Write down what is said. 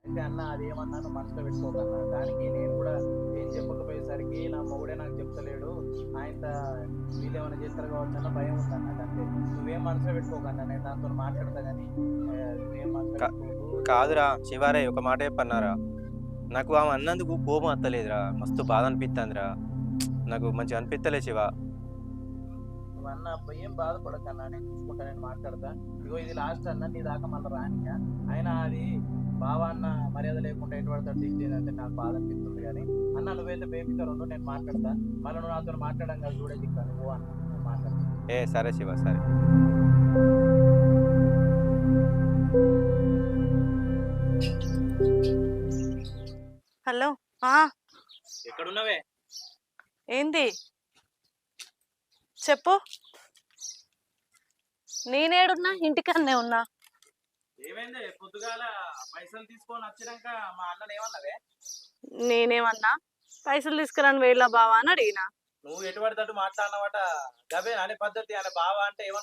అయితే అన్న అదేమన్నాను మనసులో పెట్టుకోకన్నా. దానికి నేను కూడా ఏం చెప్పకపోయేసరికి నా మొగుడే నాకు చెప్తలేడు. ఆయనత వీళ్ళేమైనా చేస్తారు కావచ్చు అన్న భయం ఉందన్న నాకంతే. నువ్వేం మనసులో పెట్టుకోకన్నా. నేను దాంతోని మాట్లాడతా గానీ నువ్వేం మనసులో కా పెట్టుకోకు. కాదురా శివారేయ్ ఒక మాట చెప్పన్నారా? నాకు ఆమె అన్నందుకు కోపం వత్తలేదురా. మస్తు బాధ అనిపిత్తందిరా. నాకు మంచిగా అనిపిత్తలే శివ. నువ్వన్న ఏం బాధపడకన్నా. నేను చూసుకుంటా, నేను మాట్లాడతా. ఇగో ఇది లాస్ట్ అన్న, నీ దాకా మళ్ళీ రానిక. అయినా అది బావ అన్న మర్యాద లేకుండా ఎటు పడతాడు తిట్టేదంటే నాకు బాధ అనిపిస్తుంది కానీ అన్న నువ్వైతే బేఫికర్ ఉండు, నేను మాట్లాడతా. మళ్ళీ నువ్వు నాతో మాట్లాడడం కాదు చూడే దిక్కా నువ్వు అన్న, నేను మాట్లాడతా. సరే శివ సరే. హలో. ఆ ఎక్కడున్నవే? ఏంది చెప్పు. నేనేడున్నా, ఇంటికన్నే ఉన్నా. ఏమైంది పొద్దుగాల పైసలు తీసుకొని వచ్చినాక మా అన్నని ఏమన్నవే? నేనేమన్నా పైసలు తీసుకురాని వేళ్ళ బావా అని అడిగినా. నువ్వు ఎటు పడితే అటు మాట్లాడినవట. గవే అనే పద్ధతి. ఆయన బావ అంటే ఏమనుకుంటున్నావు?